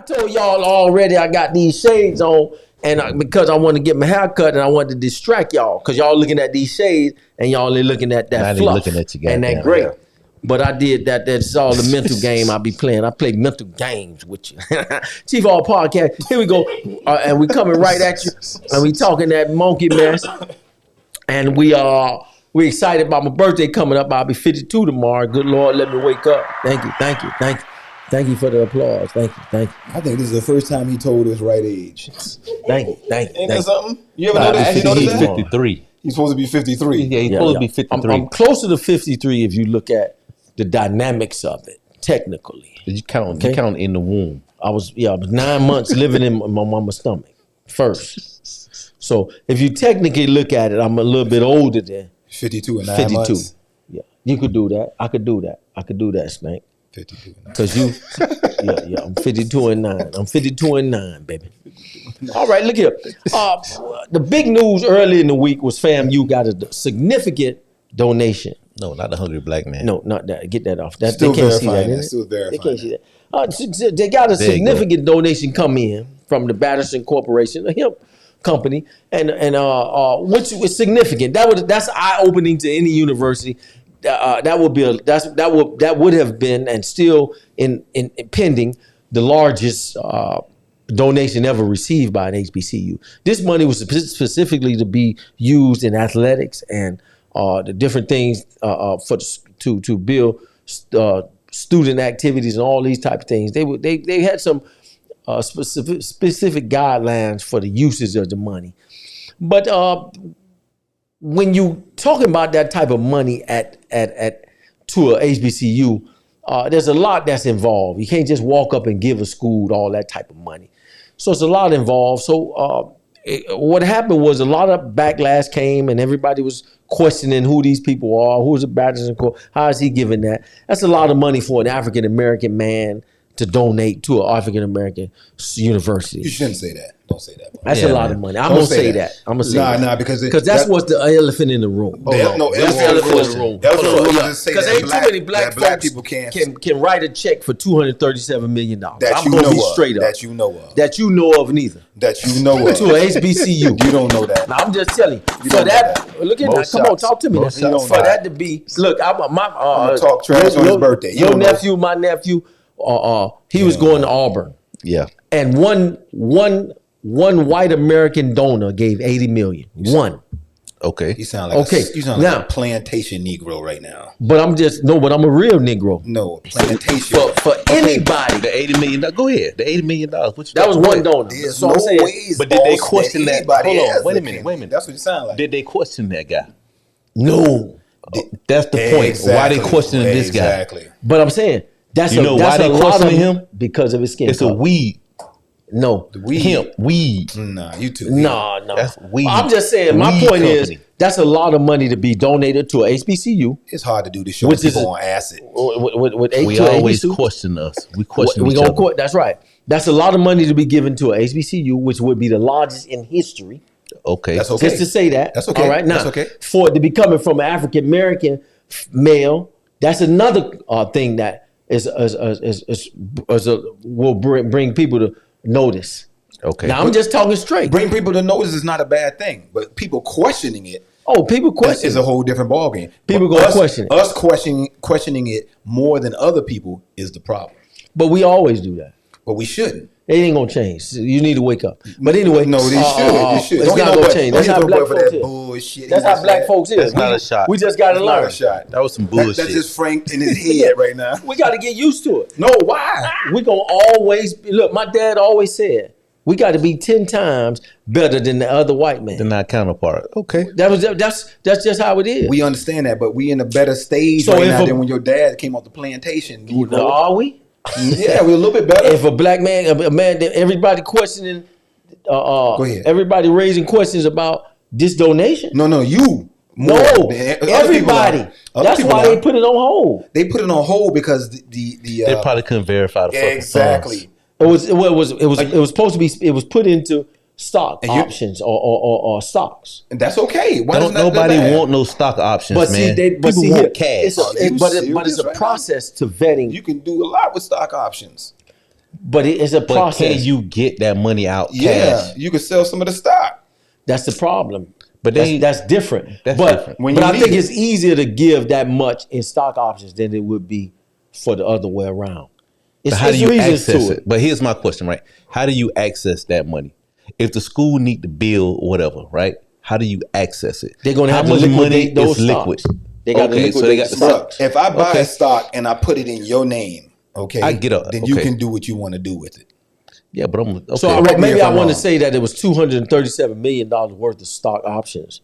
told y'all already I got these shades on, and because I want to get my hair cut and I wanted to distract y'all because y'all looking at these shades and y'all are looking at that fluff looking at you, and that gray. But I did that. That's all the mental game I be playing. I play mental games with you. Chief All Podcast. Here we go. And we coming right at you. And we talking that monkey mess. And we excited about my birthday coming up. I'll be 52 tomorrow. Good Lord, let me wake up. Thank you for the applause. Thank you. I think this is the first time he told his right age. Thank you. Ain't that something? You ever notice? Actually, he's 53. He's supposed to be 53. Yeah, he's supposed to be 53. I'm closer to 53 if you look at the dynamics of it, technically. Did you count in the womb? I was 9 months living in my mama's stomach first. So if you technically look at it, I'm a little bit older than 52 and 9 months. Yeah, you could do that. I could do that, Spank. 52 and 9. Because you, I'm 52 and 9. I'm 52 and 9, baby. All right, look here. The big news early in the week was FAMU got a significant donation. No, not the hungry black man. No, not that. Get that off. That Still they can't see verifying that. that. Still verifying They can't see that. They got a significant donation come in from the Batterson Corporation, a hemp company, and which was significant. That's eye opening to any university. That would have been and still in pending the largest donation ever received by an HBCU. This money was specifically to be used in athletics and the different things to build student activities and all these type of things. They had some specific guidelines for the usage of the money. But when you talking about that type of money to a HBCU, there's a lot that's involved. You can't just walk up and give a school all that type of money. So it's a lot involved. So what happened was a lot of backlash came and everybody was questioning who these people are, who's a Batterson Corp, how is he giving that? That's a lot of money for an African-American man to donate to an African-American university. You shouldn't say that. Don't say that. That's a lot of money. I'm going to say that. I'm going to say that. Nah, because that's what's the elephant in the room. That's the elephant in the room. Because ain't too many black people can write a check for $237 million. I'm going to be straight up. That you know of. That you know of neither. That you know of. To a HBCU. You don't know that. Now, I'm just telling you. For that, look at that. Come on, talk to me. For that to be, look, I'm going to talk trash on his birthday. Your nephew, my nephew, he was going to Auburn. Yeah. And one white American donor gave $80 million. One. Okay. You sound like a plantation Negro right now. But I'm a real Negro. No, plantation. For anybody. The $80 million. Go ahead. The $80 million. That was one donor. There's no ways. But did they question that? Hold on. Wait a minute. That's what you sound like. Did they question that guy? No. That's the point. Exactly. Why they questioning this guy? Exactly. But I'm saying that's why they questioning him? Because of his skin It's color. a weed. No. Hemp. Weed. Nah, you too. No. That's weed. I'm just saying, my point is, that's a lot of money to be donated to a HBCU. It's hard to do this show with people on acid. We always question us. We question each other. That's right. That's a lot of money to be given to a HBCU, which would be the largest in history. Okay. That's okay. Just to say that. That's okay. All right. Now, that's okay. For it to be coming from an African American male, that's another thing that will bring people to notice. Okay. Now I'm just talking straight. Bring people to notice is not a bad thing, but people questioning it. Oh, people question is a whole different ballgame. People go question it. Us questioning it more than other people is the problem. But we always do that. But we shouldn't. It ain't gonna change. You need to wake up. But anyway, no, they should. It's not gonna change. That's how black folks is. Bullshit. That's how black folks is. That's not a shot. We just gotta learn. Not a shot. That was some bullshit. That's just Frank in his head right now. We gotta get used to it. No, why? We gonna always look. My dad always said we got to be 10 times better than the other white man. Than our counterpart. Okay. That's just how it is. We understand that, but we in a better stage right now than when your dad came off the plantation. Are we? Yeah, we're a little bit better. If a black man, a man, everybody questioning, go ahead. Everybody raising questions about this donation. No, you. No, everybody. That's why they put it on hold. They put it on hold because they probably couldn't verify the fucking exactly. It was supposed to be. It was put into stock options or stocks. And that's okay. Why don't nobody want no stock options, man? People want cash. But it's a process to vetting. You can do a lot with stock options. But it's a process. But can you get that money out Yeah, cash? you could sell some of the stock. That's the problem. But that's different. That's but different. But I think it's easier to give that much in stock options than it would be for the other way around. But how do you access it? But here's my question, right? How do you access that money? If the school need to build whatever, right? How do you access it? They're going to have to liquidate those liquid? Stocks. They got to liquidate. So they got the stock. If I buy a stock and I put it in your name, okay, then you can do what you want to do with it. Yeah, but I'm okay. So maybe I want to say that it was $237 million worth of stock options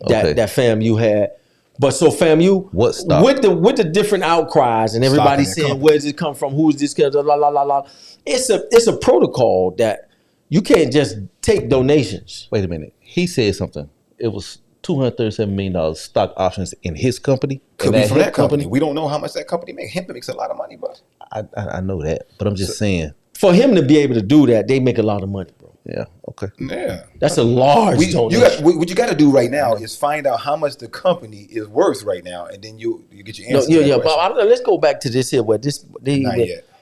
that FAMU had. But so FAMU, what stock? With the different outcries and everybody saying where does it come from, who is this, la la la la. It's a protocol that you can't just take donations. Wait a minute. He said something. It was $237 million stock options in his company. Could be from that company. We don't know how much that company makes. Hemp makes a lot of money, bro. I know that, but I'm just saying. For him to be able to do that, they make a lot of money, bro. Yeah. Okay. Yeah. That's a large donation. What you got to do right now is find out how much the company is worth right now, and then you get your answer. Yeah. But let's go back to this here. Where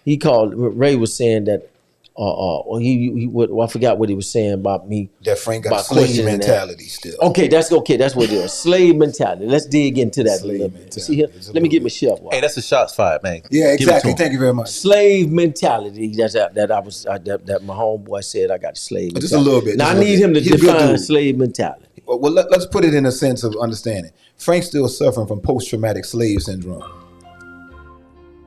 he called. Ray was saying that. I forgot what he was saying about me. That Frank got slave mentality still. Okay, that's what it is. Slave mentality. Let's dig into that a little bit. See here, let me get my chef. Hey, that's the shots fired, man. Yeah, exactly. Thank you very much. Slave mentality. That my homeboy said I got slave mentality. Just a little bit. Now I need him to define slave mentality. Well, let's put it in a sense of understanding. Frank's still suffering from post-traumatic slave syndrome.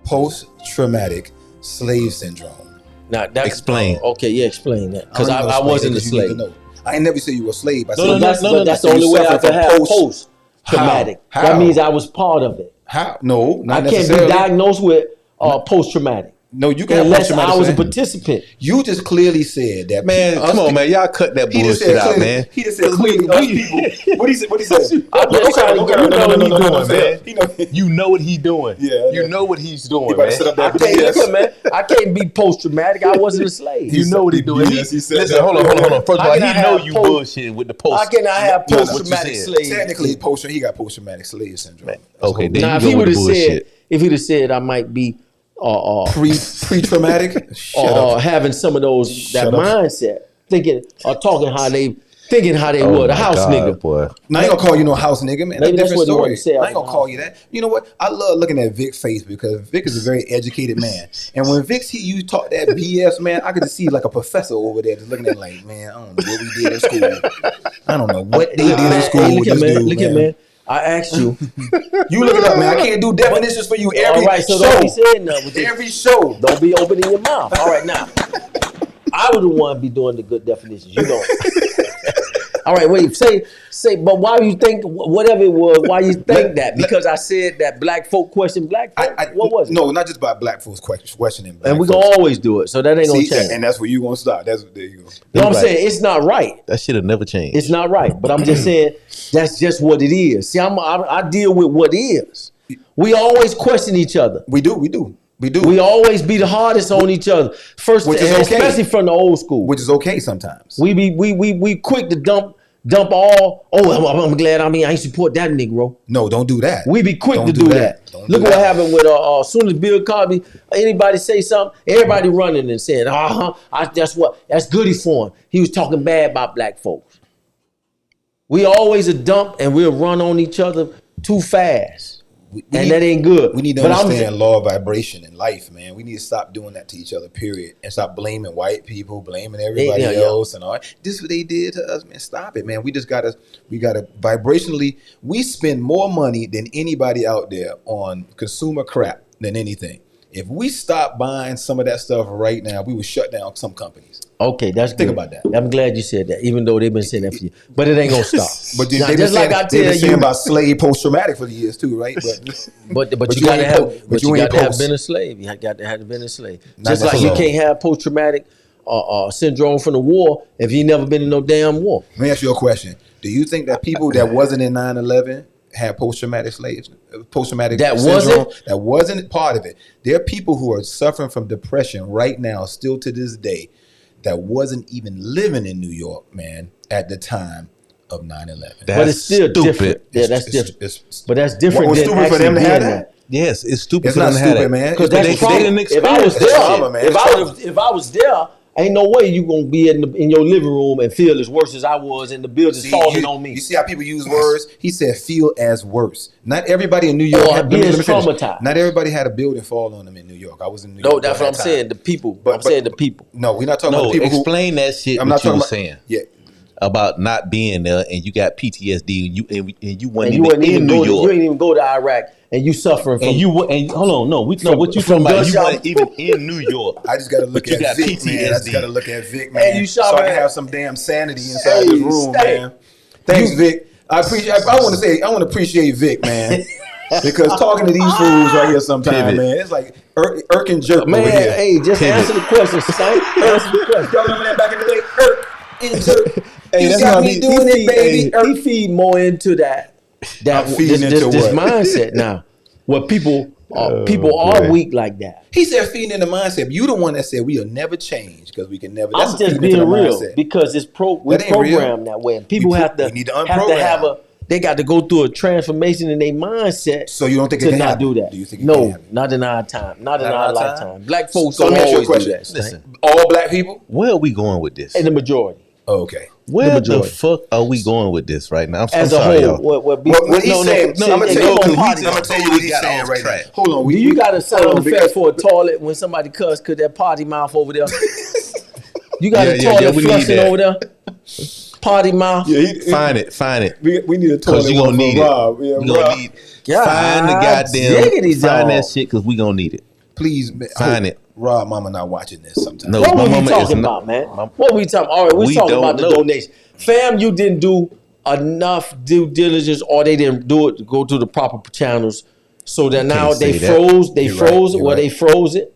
Post-traumatic slave syndrome. Now explain. Explain that because I wasn't a slave. I ain't never say you were a slave. That's the only way I could have post-traumatic. That means I was part of it. How? No, not I can't be diagnosed with post-traumatic. No, you can't. Unless I was a participant. You just clearly said that. Man, come on, man. Y'all cut that bullshit out, man. He just said clearly us people. What he said? I'm just trying to get you know what he's doing. Yeah. You know what he's doing, man. I can't be post-traumatic. I wasn't a slave. You know what he's doing. Listen, hold on. First of all, he know you bullshitting with the post. How can I have post-traumatic slave? Technically, he got post-traumatic slave syndrome. Okay, now if he would have said I might be pre-traumatic having some of those mindset, thinking or talking how they were the house nigga. Boy. Now I ain't gonna call you no house nigga, man. Maybe that's what he wanted to say. I ain't gonna call you that. You know what? I love looking at Vic's face because Vic is a very educated man, and when Vic see you talk that BS, man, I could just see like a professor over there just looking at like, man, I don't know what we did in school. I don't know what they did in school. Look at man. I asked you. You look it up, man. I can't do definitions for you every show. Don't be saying nothing. Every show. Don't be opening your mouth. All right, now. I was the one be doing the good definitions. You don't. All right, wait. Say. But why you think whatever it was? Why you think that? Because I said that black folk question black folk. What was it? No, not just about black folks questioning. Black and we gonna always do it. So that ain't gonna change. And that's where you gonna stop. There you go. You know what I'm saying? It's not right. That should have never changed. It's not right. But I'm just saying that's just what it is. See, I deal with what is. We always question each other. We do. We always be the hardest on each other. First, which is okay. Especially from the old school. Which is okay sometimes. We quick to dump all. Oh, I'm glad. I ain't support that Negro. No, don't do that. We be quick to do that. Look what happened with as soon as Bill Cosby, anybody say something, everybody running and saying, that's goody for him. He was talking bad about black folks. We always a dump and we'll run on each other too fast. That ain't good. We need to understand law of vibration in life, man. We need to stop doing that to each other, period. And stop blaming white people, blaming everybody else and all. This is what they did to us, man. Stop it, man. We gotta vibrationally, we spend more money than anybody out there on consumer crap than anything. If we stop buying some of that stuff right now, we would shut down some companies. Okay, that's think good. about that. I'm glad you said that, even though they've been saying that for you. But it ain't gonna stop. But they've been saying about slave post-traumatic for the years too, right? But you gotta have been a slave. You got to have been a slave. Just like you can't have post-traumatic syndrome from the war if you never been in no damn war. Let me ask you a question. Do you think that people that wasn't in 9/11 had post-traumatic syndrome? That wasn't part of it. There are people who are suffering from depression right now, still to this day, that wasn't even living in New York, man, at the time of 9/11. But it's still stupid. different. Yeah, that's different. But that's What different was than stupid for actually them to being have that. that? Yes, it's stupid It's for not them to have stupid, that. man. Because It's- that's they trauma. didn't If I was experience there, trauma, man. It's if I was there, ain't no way you gonna be in your living room and feel as worse as I was, and the building's falling on me. You see how people use words? He said feel as worse. Not everybody in New York. Or let being me finish. traumatized. Not everybody had a building fall on them in New York. I was in New No, York. that's during what I'm that time. saying. The people. But- I'm saying the people. No, we're not talking No, about the people explain that shit. I'm What not you talking were about saying Yeah. about not being there, and you got PTSD, and you weren't And you even in New you York. ain't even go to Iraq, and you suffering from. And hold on, no, what you from talking about? You gunshot- weren't even in New York. I just got to look But you at got Vic, man. I just PTSD. got to look at Vic, man. And you so I shot can at- have some damn sanity inside this room, stay. man. Thanks, Vic. I appreciate. I want to appreciate Vic, man, because talking to these fools right here sometime, Pivot. man, it's like irk and jerk Man, over here. hey, just Pivot. answer the question, Stank. Answer the question. Y'all remember that back in the day? Irk and jerk. Hey, You that's got what I me mean. doing He it, baby. feed, Irk. he feed more into that I'm feeding this into what? mindset now, where people boy. are weak like that. He said feeding in the mindset. You the one that said we'll never change because we can never. That's I'm a just feeding into being the real mindset. because we're That ain't real. programmed that way. And people We have to need to have unprogram. they got to go through a transformation in their mindset. So you don't think it to can not happen? do that? Do you think it can No, happen? not in our time, not in Not in our our time? lifetime. Black folks So don't let me ask you a always do question. that. Stank. Listen, All black people? where are we going with this? In the majority. Oh, okay. Where the majority. fuck are we going with this right now? I'm As sorry, a whole, y'all. What he's saying, no, I'm gonna yeah, tell go you, on, I'm party. gonna tell you what he's got saying off right now. track. Hold on, Do you got a sound hold on, effect for a toilet when somebody cuss? Cause that potty mouth over there. You got a toilet we need flushing that. over there. Potty mouth. Find it. We need a toilet Because you're one gonna for need Rob. it. Yeah, You're Rob. gonna need God, find the jiggity goddamn find that dog. shit because we gonna need it. Please, Find hope it. Rob, mama not watching this sometime. No. What my were we mama talking is about, man? my- What were we talking? All right, We we talking don't about the know. donation. Fam, you didn't do enough due diligence, or they didn't do it to go to the proper channels. So that now can't they say that. froze. They You're froze right, it. you're They right. froze it,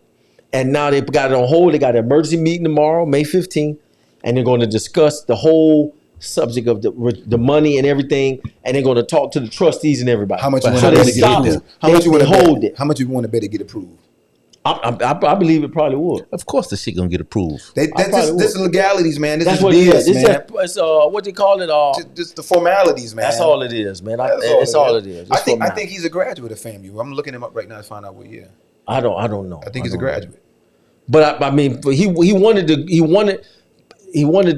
and now they got it on hold. They got an emergency meeting tomorrow, May 15th, and they're going to discuss the whole subject of the money and everything, and they're going to talk to the trustees and everybody. How much But you how want did to it get stopped there? it. How much you They want to hold bet? it. How much you want to bet to get approved? I believe it probably would. Of course, the shit gonna get approved. This is legalities, man. This That's is what it is. BS, man. It's what they call it. Just the formalities, man. That's all it is, man. That's all it is. I It's think formality. he's a graduate of FAMU. I'm looking him up right now to find out what year. I don't know. I think he's a don't know. graduate. But I mean, he wanted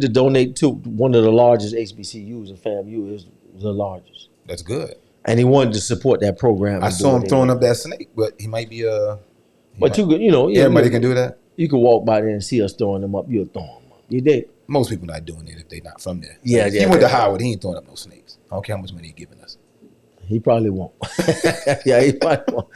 to donate to one of the largest HBCUs, and FAMU is the largest, That's good. and he wanted to support that program. I and saw do him what throwing they up that snake, but he might be But you could, everybody can do that. You could walk by there and see us throwing them up. You'll throw them up. You dig? Most people not doing it if they're not from there. Yeah, He yeah, went to yeah. Howard. He ain't throwing up no snakes. I don't care how much money he's giving us. He probably won't. Yeah, he probably won't.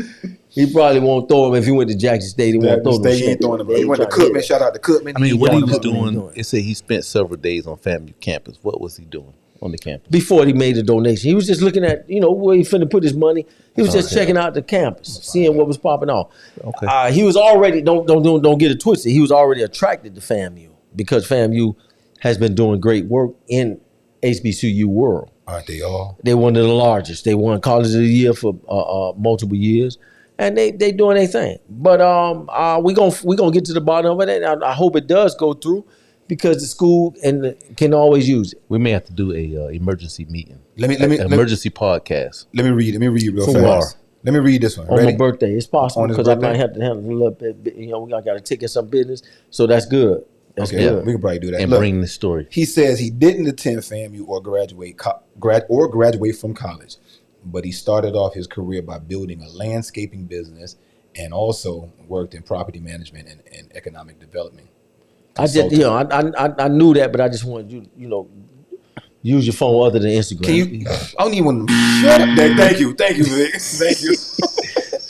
He probably won't throw them if he went to Jackson State. He won't throw them. He ain't throwing them. They He ain't went to trying hear Cookman. that. Shout out to Cookman. I mean, what he was what he doing, doing. it said he spent several days on FAMU campus. What was he doing on the campus? Before he made the donation, he was just looking at where he finna put his money. He was just Okay. checking out the campus, seeing what was popping off. Okay. He was already don't get it twisted. He was already attracted to FAMU because FAMU has been doing great work in HBCU world. Aren't they all? They're one of the largest. They won College of the Year for multiple years, and they doing their thing. But we gonna get to the bottom of it. And I hope it does go through because the school can always use it. We may have to do a emergency meeting. Emergency podcast. Let me read real For fast. Let me read this one. On Ready? my birthday. It's possible On his because I birthday? might have to handle a little bit. We got to take care of some business, so that's good. That's Okay, good. we can probably do that. And Look, bring the story. he says he didn't attend FAMU or graduate from college, but he started off his career by building a landscaping business and also worked in property management and economic development. I just I knew that, but I just wanted you use your phone other than Instagram. Can you? I don't even want to shut up. Thank you, Vic. Thank you.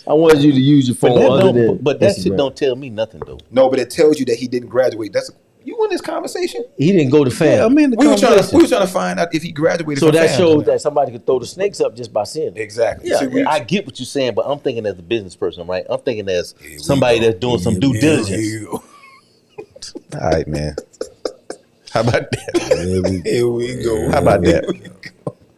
I wanted you to use your phone other than But that Instagram. shit don't tell me nothing though. No, but it tells you that he didn't graduate. You in this conversation? He didn't go to FAM. Yeah, I'm in the We were conversation. trying to find out if he graduated. So from that FAM. shows that somebody could throw the snakes up just by seeing it. Exactly. Yeah, See, I get what you're saying, but I'm thinking as a business person, right? I'm thinking as Here we somebody go. that's doing some due Here diligence. we go. All right, man. How about that? Here we go. How about that? Here we go.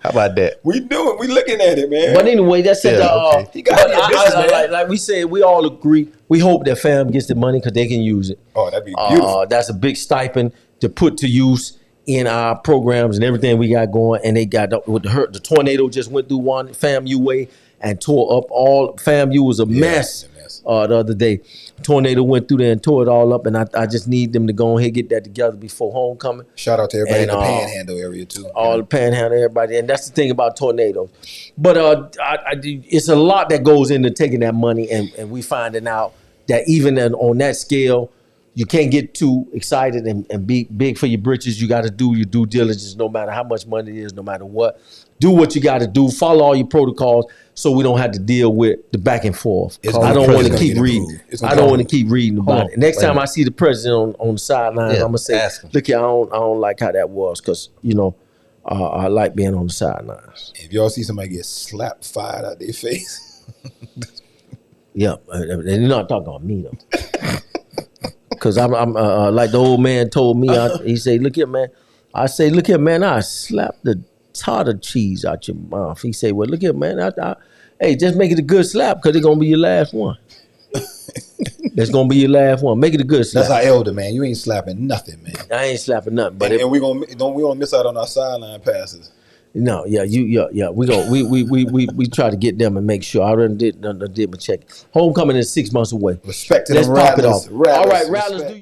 How about that? We looking at it, man. But anyway, that's it. Yeah, okay. He got to be a businessman. like we said, we all agree. We hope that FAM gets the money because they can use it. Oh, that'd be beautiful. That's a big stipend to put to use in our programs and everything we got going, and they got with the tornado just went through one FAMU way and tore up all. FAMU was a mess. The other day, tornado went through there and tore it all up, and I just need them to go ahead and get that together before homecoming. Shout out to everybody in the Panhandle area too. All the Panhandle, everybody, and that's the thing about tornadoes. But it's a lot that goes into taking that money, and we finding out that even on that scale, you can't get too excited and be big for your britches. You got to do your due diligence, no matter how much money it is, no matter what. Do what you got to do. Follow all your protocols, so we don't have to deal with the back and forth. I don't want to keep reading. I don't want to keep reading about it. Next time I see the president on the sidelines, I'm gonna say, "Look here, I don't like how that was, because I like being on the sidelines." If y'all see somebody get slapped, fired out their face, yeah, they're not talking about me though. Because I'm like the old man told me. He said, "Look here, man." I say, "Look here, man. I slap the tartar cheese out your mouth." He said, "Well, look here, man. Hey, just make it a good slap, because it's gonna be your last one. It's gonna be your last one. Make it a good slap." That's our elder, man. You ain't slapping nothing, man. I ain't slapping nothing. But and we don't miss out on our sideline passes. No, yeah, we try to get them and make sure. I already did my check. Homecoming is 6 months away. Respect to Let's them pop it Rattlers. off. All right, Rattlers.